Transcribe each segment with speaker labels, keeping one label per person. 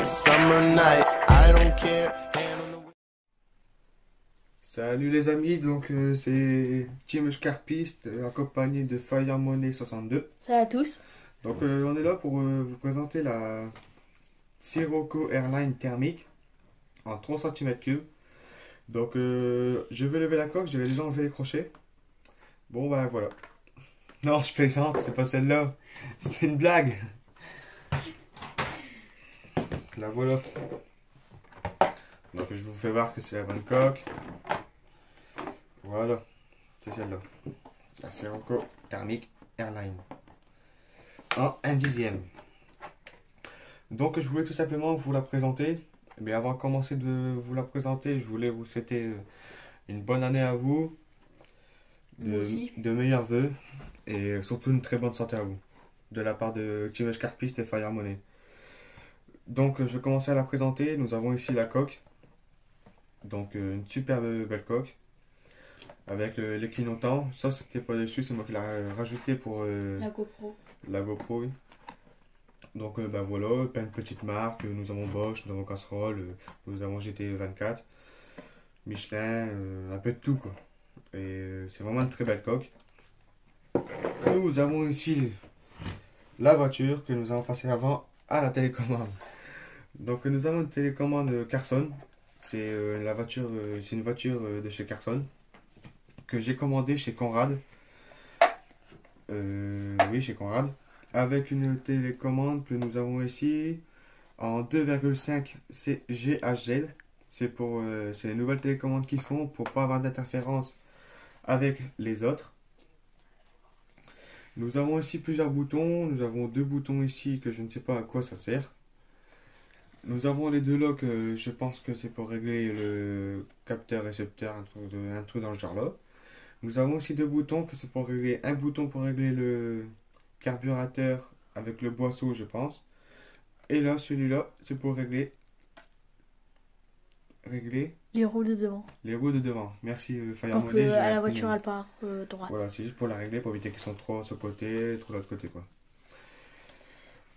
Speaker 1: summer night. I don't care.
Speaker 2: Salut les amis, donc c'est Team Scarpiste accompagné de Fire Money 62.
Speaker 3: Salut à tous.
Speaker 2: Donc on est là pour vous présenter la Sirocco Airline thermique en 3 cm3. Donc je vais lever la coque, j'avais déjà enlevé les crochets. Bon ben voilà. Non, je plaisante, c'est pas celle-là. C'était une blague. La voilà. Donc je vous fais voir que c'est la bonne coque. Voilà, c'est celle-là. La Sirocco thermique Airline. En 1/10. Donc je voulais tout simplement vous la présenter. Mais avant de commencer de vous la présenter, je voulais vous souhaiter une bonne année à vous.
Speaker 3: Moi aussi.
Speaker 2: De meilleurs vœux. Et surtout une très bonne santé à vous. De la part de Team Scarpiste et Fire Money. Donc je vais commencer à la présenter. Nous avons ici la coque. Donc une superbe belle coque. Avec les clignotants. Ça c'était pas dessus, c'est moi qui l'ai rajouté pour
Speaker 3: La GoPro.
Speaker 2: la GoPro. Oui. Donc ben voilà, plein de petites marques. Nous avons Bosch, nous avons Casserole, nous avons GT24, Michelin, un peu de tout quoi. Et c'est vraiment une très belle coque. Nous avons ici la voiture que nous avons passée avant à la télécommande. Donc nous avons une télécommande Carson. C'est la voiture, c'est une voiture de chez Carson que j'ai commandée chez Conrad. Oui, chez Conrad. Avec une télécommande que nous avons ici en 2,5 GHz. C'est les nouvelles télécommandes qu'ils font pour pas avoir d'interférence avec les autres. Nous avons aussi plusieurs boutons. Nous avons 2 boutons ici que je ne sais pas à quoi ça sert. Nous avons les 2 locks, je pense que c'est pour régler le capteur récepteur, un truc dans le genre là. Nous avons aussi 2 boutons que c'est pour régler, un bouton pour régler le carburateur avec le boisseau je pense. Et là celui-là c'est pour régler
Speaker 3: Les roues de devant.
Speaker 2: les roues de devant. Merci Fire
Speaker 3: Pour
Speaker 2: Money,
Speaker 3: que
Speaker 2: j'ai
Speaker 3: la
Speaker 2: appris.
Speaker 3: voiture elle part droite.
Speaker 2: Voilà, c'est juste pour la régler pour éviter qu'ils sont trop sur ce côté, trop de l'autre côté quoi.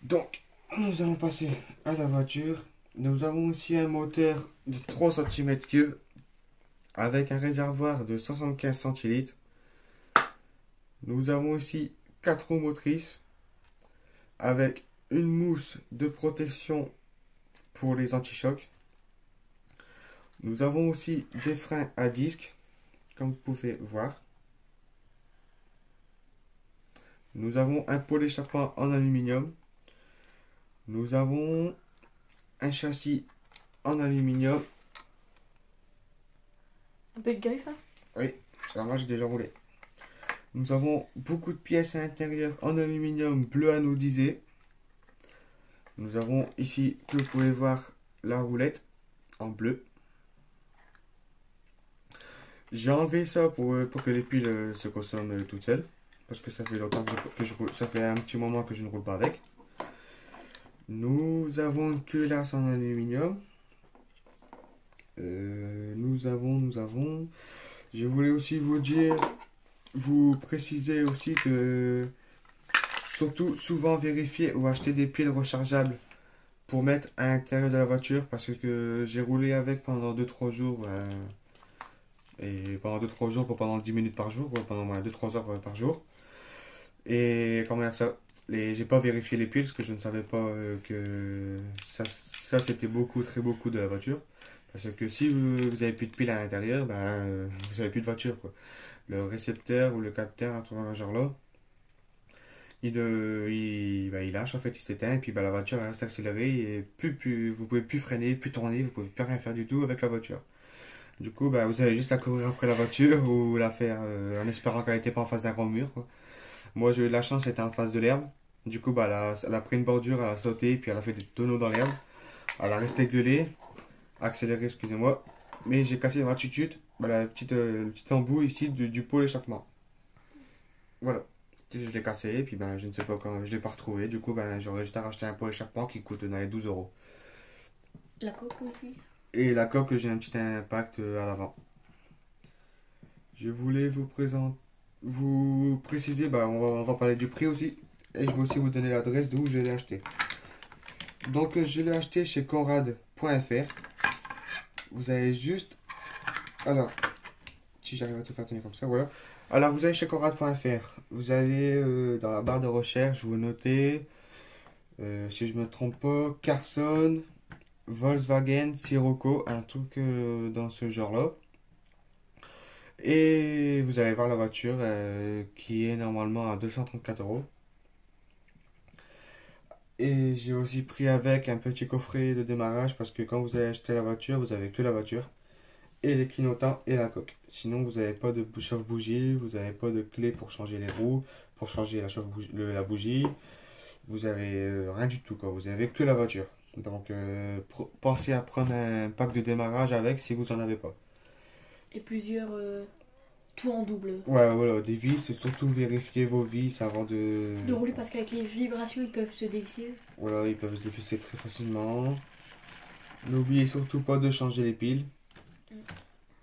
Speaker 2: Donc nous allons passer à la voiture. Nous avons aussi un moteur de 3 cm3 avec un réservoir de 75 centilitres. Nous avons aussi 4 roues motrices avec une mousse de protection pour les anti-chocs. Nous avons aussi des freins à disque, comme vous pouvez voir. Nous avons un pot d'échappement en aluminium. Nous avons un châssis en aluminium.
Speaker 3: Un peu de griffe hein.
Speaker 2: Oui, ça va, j'ai déjà roulé. Nous avons beaucoup de pièces à l'intérieur en aluminium bleu anodisé. Nous avons ici, que vous pouvez voir, la roulette en bleu. J'ai enlevé ça pour que les piles se consomment toutes seules. Parce que ça fait longtemps ça fait un petit moment que je ne roule pas avec. Nous avons une culasse en aluminium. Nous avons. Je voulais aussi vous préciser aussi que surtout souvent vérifier ou acheter des piles rechargeables pour mettre à l'intérieur de la voiture parce que j'ai roulé avec pendant 2-3 jours et pendant 2-3 jours pour pendant 10 minutes par jour, pendant 2-3 heures par jour. Et comment dire ça, j'ai pas vérifié les piles parce que je ne savais pas que ça c'était très beaucoup de la voiture. Parce que si vous avez plus de piles à l'intérieur, ben, vous avez plus de voiture quoi. Le récepteur ou le capteur, un truc dans le genre là, il lâche en fait, il s'éteint et puis ben, la voiture elle reste accélérée et vous pouvez plus freiner, plus tourner, vous pouvez plus rien faire du tout avec la voiture. Du coup, ben, vous allez juste la courir après la voiture ou la faire en espérant qu'elle n'était pas en face d'un grand mur quoi. Moi j'ai eu de la chance, elle était en face de l'herbe. Du coup, ben, elle a pris une bordure, elle a sauté, puis elle a fait des tonneaux dans l'herbe. Elle a resté gueulée, accéléré, excusez-moi. Mais j'ai cassé la tutute, ben, le petit embout ici du pot d'échappement. Voilà. Je l'ai cassé, et puis ben, je ne sais pas quand, je l'ai pas retrouvé. Du coup, ben, j'aurais juste à racheter un pot d'échappement qui coûte dans les 12 €.
Speaker 3: La coque aussi.
Speaker 2: Et la coque, j'ai un petit impact à l'avant. Je voulais vous préciser, bah, on va parler du prix aussi. Et je vais aussi vous donner l'adresse d'où je l'ai acheté. Donc je l'ai acheté chez Conrad.fr. Vous avez juste... Alors, si j'arrive à tout faire tenir comme ça, voilà. Alors vous allez chez Conrad.fr. Vous allez dans la barre de recherche, vous notez, si je me trompe pas, Carson, Volkswagen, Sirocco, un truc dans ce genre-là. Et vous allez voir la voiture qui est normalement à 234 euros. Et j'ai aussi pris avec un petit coffret de démarrage parce que quand vous allez acheter la voiture, vous avez que la voiture et les clignotants et la coque. Sinon, vous n'avez pas de chauffe-bougie, vous n'avez pas de clé pour changer les roues, pour changer la bougie. Vous avez rien du tout, quoi. Vous avez que la voiture. Donc, pensez à prendre un pack de démarrage avec si vous n'en avez pas.
Speaker 3: Et plusieurs. Tout en double.
Speaker 2: Ouais, voilà, des vis, surtout vérifier vos vis avant de...
Speaker 3: De rouler parce qu'avec les vibrations, ils peuvent se dévisser.
Speaker 2: Voilà, ils peuvent se dévisser très facilement. N'oubliez surtout pas de changer les piles.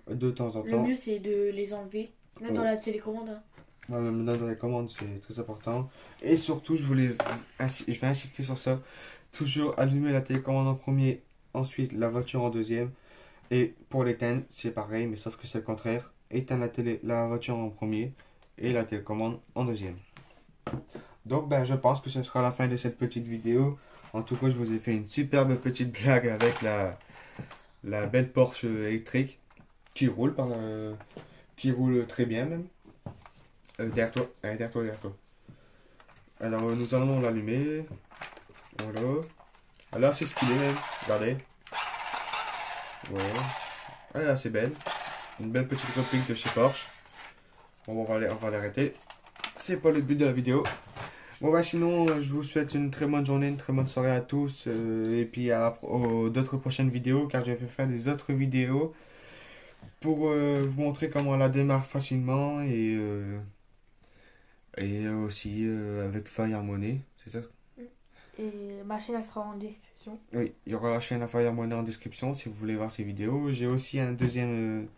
Speaker 2: De temps en
Speaker 3: Le
Speaker 2: temps.
Speaker 3: mieux, c'est de les enlever. Même dans la télécommande. Hein.
Speaker 2: Ouais, même dans les commandes, c'est très important. Et surtout, je vais insister sur ça. Toujours allumer la télécommande en premier, ensuite la voiture en deuxième. Et pour l'éteindre, c'est pareil, mais sauf que c'est le contraire. Éteindre la voiture en premier et la télécommande en deuxième. Donc, ben, je pense que ce sera la fin de cette petite vidéo. En tout cas, je vous ai fait une superbe petite blague avec la belle Porsche électrique qui roule, qui roule très bien même. Derrière toi, derrière toi, derrière toi. Alors, nous allons l'allumer. Voilà. Alors, c'est ce qu'il est même. Regardez. Voilà. Elle est assez belle. Une belle petite réplique de chez Porsche. Bon, on va l'arrêter. C'est pas le but de la vidéo. Bon, bah sinon, je vous souhaite une très bonne journée, une très bonne soirée à tous. Et puis aux d'autres prochaines vidéos, car je vais faire des autres vidéos pour vous montrer comment on la démarre facilement et aussi avec Fire Money, c'est ça?
Speaker 3: Et ma chaîne, elle sera en description.
Speaker 2: Oui, il y aura la chaîne à Fire Money en description si vous voulez voir ces vidéos. J'ai aussi un deuxième...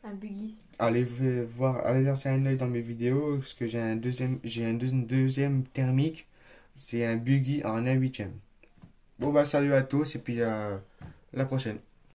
Speaker 3: Un buggy.
Speaker 2: allez lancer un œil dans mes vidéos parce que j'ai un deuxième thermique. C'est un buggy en 1/8. Bon bah salut à tous et puis à la prochaine.